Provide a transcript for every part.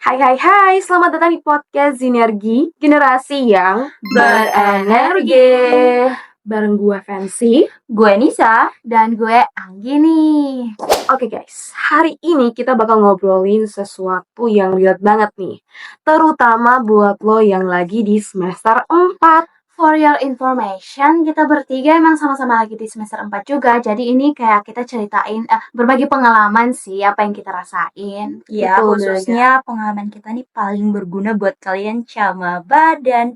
Hai hai hai, selamat datang di podcast Sinergi, generasi yang Berenergi. Bareng gue Fancy. Gue Nisa. Dan gue Anggi nih. Oke guys, hari ini kita bakal ngobrolin sesuatu yang relate banget nih, terutama buat lo yang lagi di semester 4. For your information, kita bertiga emang sama-sama lagi di semester 4 juga. Jadi ini kayak kita ceritain, berbagi pengalaman sih, apa yang kita rasain. Ya, Betul, khususnya pengalaman kita nih paling berguna buat kalian camaba dan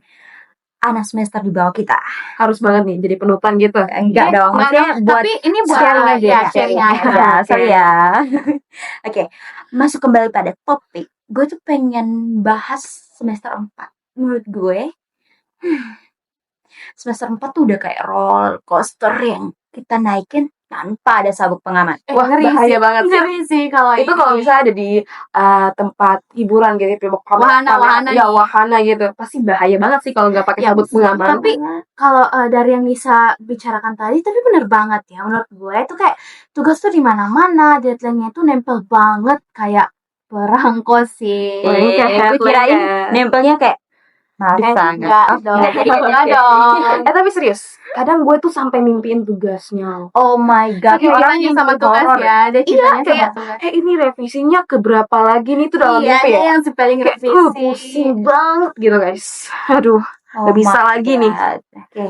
anak semester di bawah kita. Harus banget nih jadi penutan gitu. Enggak dong, maksudnya buat tapi ini buat sharing aja ya, ya. sharing aja. Sorry ya. Oke, masuk kembali pada topik. Gue tuh pengen bahas semester 4. Menurut gue, semester 4 tuh udah kayak roller coaster yang kita naikin tanpa ada sabuk pengaman. Wah, bahaya banget sih. Ngeri sih kalau Itu kalau misalnya ada di tempat hiburan gitu, wahana gitu, pasti bahaya banget sih kalau nggak pakai sabuk pengaman. Tapi kalau dari yang Nisa bicarakan tadi, tapi bener banget ya menurut gue itu kayak tugas tuh di mana-mana, deadline-nya itu nempel banget kayak perangko sih. Gue kirain nempelnya kayak Enggak dong. Tapi serius, kadang gue tuh sampai mimpiin tugasnya. Oh my god, Ceritanya sama tugas ya, ada ceritanya kayak sama tugas. ini revisinya keberapa lagi nih tuh dalam mimpi ya? Yang spelling Kayak revisi. pusing banget gitu guys. Aduh, gak bisa lagi nih. Oke.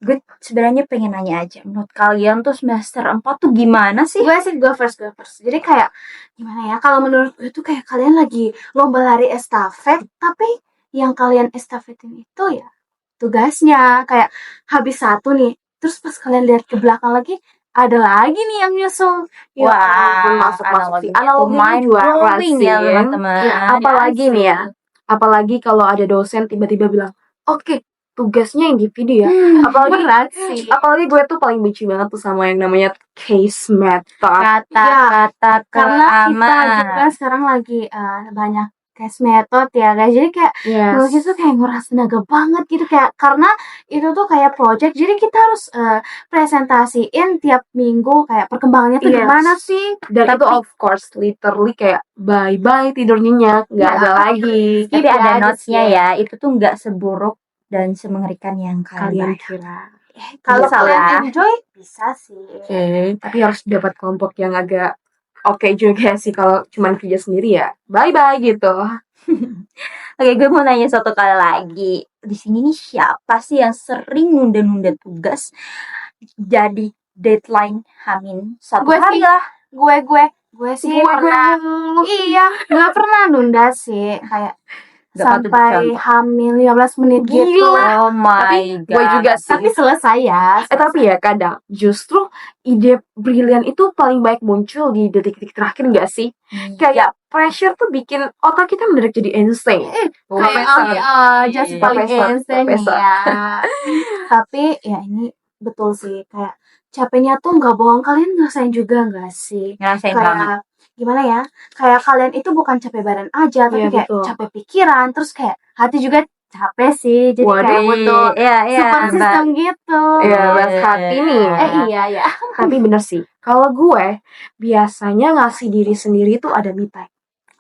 Gue sebenarnya pengen nanya aja, menurut kalian tuh semester 4 tuh gimana sih? Gue first. Jadi kayak gimana ya? Kalau menurut gue tuh kayak kalian lagi lomba lari estafet, tapi yang kalian estafetin itu ya tugasnya. Kayak habis satu nih, terus pas kalian lihat ke belakang lagi ada lagi nih yang nyusul. Masuk sih. Analoginya juara sih ya teman-teman. Apalagi nih ya, apalagi kalau ada dosen tiba-tiba bilang, oke, tugasnya individu ya. Apalagi gue tuh paling benci banget tuh sama yang namanya case method. Kata-kata Karena kita juga sekarang lagi banyak case method ya guys. Jadi kayak nulis itu kayak nguras tenaga banget gitu, kayak karena itu tuh kayak project. Jadi kita harus presentasiin tiap minggu kayak perkembangannya tuh gimana sih. Dan itu of course literally kayak bye-bye tidur nyenyak, nggak ada lagi. Tapi ada notes-nya ya, itu tuh nggak seburuk dan semengerikan yang kalian kira. Kalau kalian enjoy bisa sih. Tapi harus dapat kelompok yang agak oke juga sih. Kalau cuma kerja sendiri ya bye-bye gitu. Oke, gue mau nanya satu kali lagi. Di sini nih siapa sih yang sering nunda-nunda tugas jadi deadline Hamin satu hari lah? Gue sih pernah. Iya, nggak pernah nunda sih, kayak sampai hamil 15 menit gitu. Oh my god. Gue juga sih. Tapi selesai ya. Tapi ya kadang justru ide brilian itu paling baik muncul di detik-detik terakhir nggak sih? Kayak pressure tuh bikin otak kita mendadak jadi Einstein. Just paling Einstein ya. Tapi ya ini betul sih, kayak capeknya tuh nggak bohong. Kalian ngerasain juga nggak sih? Ngerasain kayak banget. Gimana ya? Kayak kalian itu bukan capek badan aja, tapi kayak capek pikiran, terus kayak hati juga capek sih. Jadi kayak butuh support system gitu. Bahas hati nih. Iya. Tapi bener sih, kalau gue biasanya ngasih diri sendiri tuh ada me time.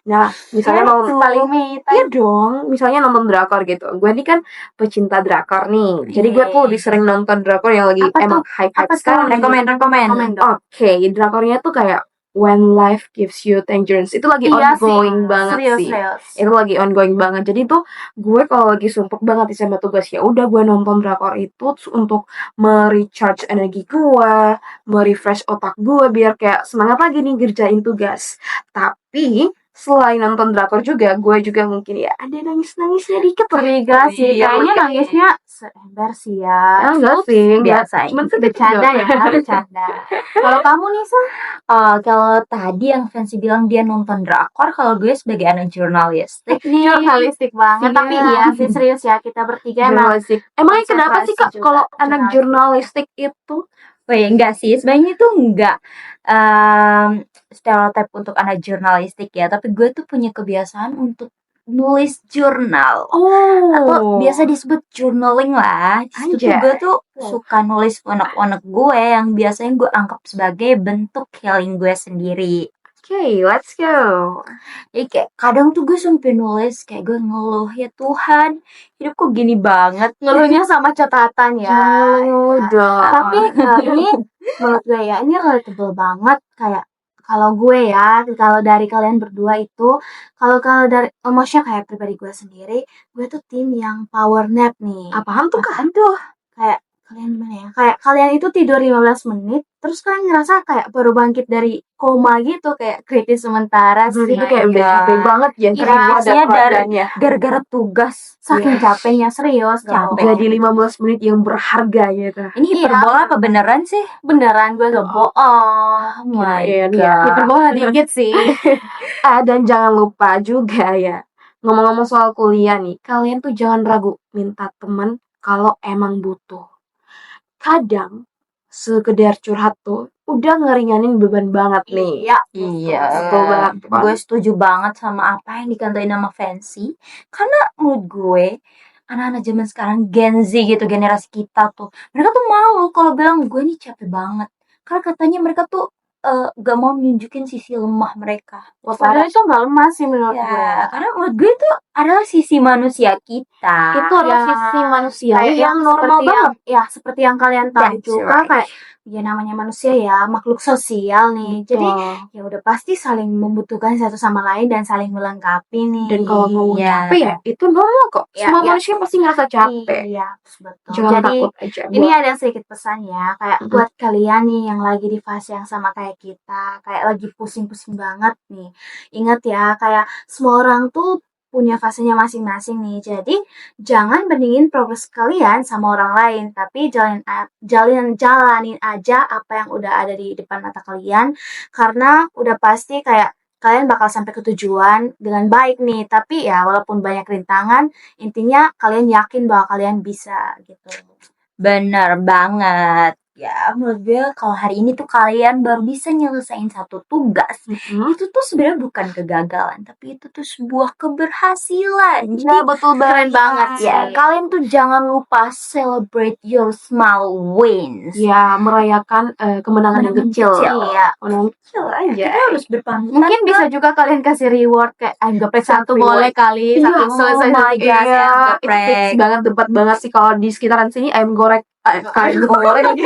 Nah, misalnya paling me time. Iya dong, misalnya nonton drakor gitu. Gue ini kan pecinta drakor nih. Jadi gue tuh lebih sering nonton drakor yang lagi emang hype sekarang. Rekomen. Oke, drakornya tuh kayak When Life Gives You Tangerines. Itu lagi ongoing banget sih. Itu lagi ongoing banget. Jadi tuh gue kalau lagi sumpek banget sama tugas, ya udah gue nonton drakor itu untuk merecharge energi gue, merefresh otak gue biar kayak semangat lagi nih ngerjain tugas. Tapi selain nonton drakor juga, gue juga mungkin ya ada nangis-nangisnya dikit. Periga sih, kayaknya nangisnya seember sih ya. Enggak sih, biasa. Cuman bercanda ya, bercanda. Kalau kamu Nisa? Kalau tadi yang Fancy bilang dia nonton drakor, kalau gue sebagai anak jurnalistik nih. Jurnalistik banget. Tapi iya sih, serius ya, kita bertiga emangnya kenapa sih Kak kalau anak jurnalistik itu? Enggak sih, sebenarnya itu enggak stereotip untuk anak jurnalistik ya, tapi gue tuh punya kebiasaan untuk nulis jurnal. Atau biasa disebut journaling lah. Itu gue tuh suka nulis unek-unek gue yang biasanya gue anggap sebagai bentuk healing gue sendiri. Okay, let's go. Ya kayak kadang tuh gue sampai nulis kayak gue ngeluh, ya Tuhan, hidup kok gini banget. Ngeluhnya sama catatan ya. Jangan dong. Tapi ini menurut gue ya, ini relatable banget. Kayak kalau gue ya, kalau dari kalian berdua itu, kalau dari maksudnya kayak pribadi gue sendiri, gue tuh tim yang power nap nih. Apaan tuh Kak? Kayak kalian gimana ya? Kayak kalian itu tidur 15 menit, terus kalian ngerasa kayak baru bangkit dari koma gitu, kayak kritis sementara. Jadi itu sih. kayak udah capek banget ya. Iya, maksudnya dari badannya. gara-gara tugas. Saking capeknya, serius. gak Capek. bohong. Jadi 15 menit yang berharga gitu. Ini hiperbola apa beneran sih? Beneran, gue gak bohong. Oh my Kirain god. ya. Hiperbola dikit sih. Dan jangan lupa juga ya, ngomong-ngomong soal kuliah nih, kalian tuh jangan ragu minta teman kalau emang butuh. Kadang sekedar curhat tuh udah ngeringanin beban banget nih. Iya. Betul banget kan? Gue setuju banget sama apa yang dikatain nama Fancy. Karena menurut gue anak-anak zaman sekarang Gen Z gitu, generasi kita tuh, mereka tuh malu kalau bilang gue nih capek banget. Karena katanya mereka tuh gak mau nunjukin sisi lemah mereka. Padahal itu gak lemah sih menurut gue. Ya, karena menurut gue itu adalah sisi manusia kita. Itu adalah Ya, sisi manusia kayak yang normal seperti banget. seperti yang kalian tahu That's juga, right. kayak ya namanya manusia ya, makhluk sosial nih. Jadi Betul. ya udah pasti saling membutuhkan satu sama lain dan saling melengkapi nih. Dan kalau ngomong Iya. capek ya, itu normal kok. Ya, Semua ya. manusia pasti ngerasa capek. Iya, betul. Jangan Jadi takut aja. ini ada sedikit pesan ya, kayak Mm-mm. buat kalian nih yang lagi di fase yang sama kayak kita, kayak lagi pusing-pusing banget nih. Ingat ya, kayak semua orang tuh punya fasenya masing-masing nih. Jadi jangan bandingin progres kalian sama orang lain, tapi jalanin aja apa yang udah ada di depan mata kalian, karena udah pasti kayak kalian bakal sampai ke tujuan dengan baik nih. Tapi ya walaupun banyak rintangan, intinya kalian yakin bahwa kalian bisa gitu. Benar banget. Ya, menurut gue kalau hari ini tuh kalian baru bisa nyelesain satu tugas. Itu tuh sebenarnya bukan kegagalan, tapi itu tuh sebuah keberhasilan. Jadi Ya betul Keren banget sih. ya, kalian tuh jangan lupa celebrate your small wins. Ya merayakan kemenangan yang kecil. Iya. Kemenangan kecil aja. Kita harus berpangkat. Mungkin bisa juga kalian kasih reward kayak geprek satu Reward. boleh kali, Iya, satu selesai oh my satu tugas God. ya. Itu geprek. fix banget, debat banget sih kalau di sekitaran sini ayam goreng ayam goreng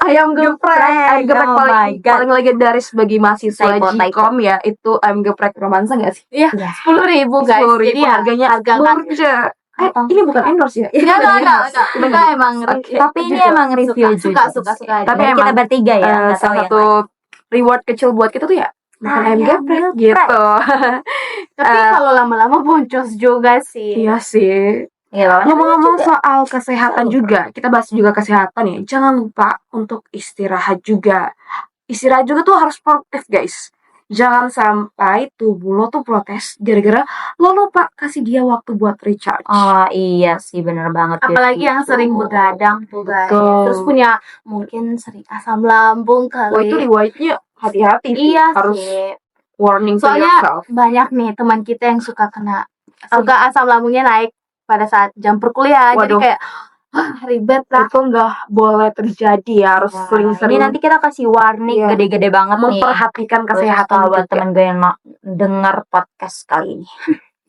ayam geprek ayam geprek Oh my paling God. paling legendaris bagi mahasiswa Typo. Gkom ya, itu ayam geprek romansa nggak sih? Iya, Ya. 10.000 guys. 10.000 Jadi ya harganya harga murah. Oh. Ini bukan endorse ya? Enggak. Kita emang Oke. Tapi ini emang review suka juga. suka. Tapi Dan kita emang, bertiga ya, nggak tahu salah yang satu lain. reward kecil buat kita tuh ya makan ayam Ayam geprek geprek. gitu. Tapi kalau lama-lama boncos juga sih. Iya sih. Ya, Ngomong-ngomong soal kesehatan juga, kita bahas juga kesehatan ya. Jangan lupa untuk istirahat juga. Istirahat juga tuh harus produktif, guys. Jangan sampai tubuh lo tuh protes gara-gara lo lupa kasih dia waktu buat recharge. Oh iya sih, bener banget. Apalagi yang Gitu. sering begadang tuh guys. Betul. Terus punya mungkin sering asam lambung kali. Wah, itu riwayatnya hati-hati. Iya Harus sih. warning to Soalnya yourself. banyak nih teman kita yang suka asam lambungnya naik pada saat jam perkuliahan. Jadi Waduh. kayak ribet lah. Itu nggak boleh terjadi ya. Harus Nah, sering-sering ini nanti kita kasih warning Iya. gede-gede banget nih. memperhatikan kesehatan buat juga. teman gue yang dengar podcast kali ini.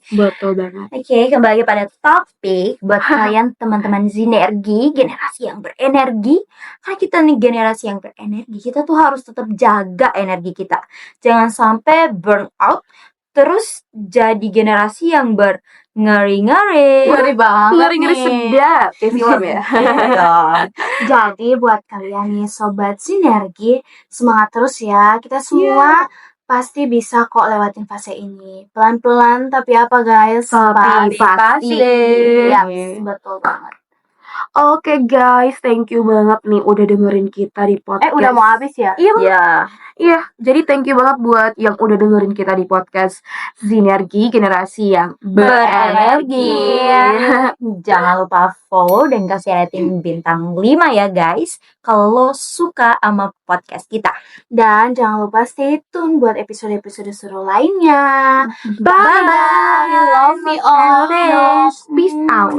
Betul banget. Oke, kembali pada topik buat kalian teman-teman Zinergi, generasi yang berenergi. Karena kita nih generasi yang berenergi, kita tuh harus tetap jaga energi kita. Jangan sampai burn out, terus jadi generasi yang ngeri-ngeri. Ngeri banget Ngeri-ngeri nih. sedap kayak film ya. Jadi buat kalian nih sobat Sinergi, semangat terus ya. Kita semua pasti bisa kok lewatin fase ini. Pelan-pelan tapi apa guys? Tapi pasti. Ya, betul banget. Oke guys, thank you banget nih udah dengerin kita di podcast. Udah mau habis ya? Iya, Bang. Ya, Iya, jadi thank you banget buat yang udah dengerin kita di podcast Sinergi, generasi yang berenergi. jangan lupa follow dan kasih rating bintang 5 ya guys. Kalau lo suka sama podcast kita. Dan jangan lupa stay tune buat episode-episode seru lainnya. Bye bye. Love you all. Peace out.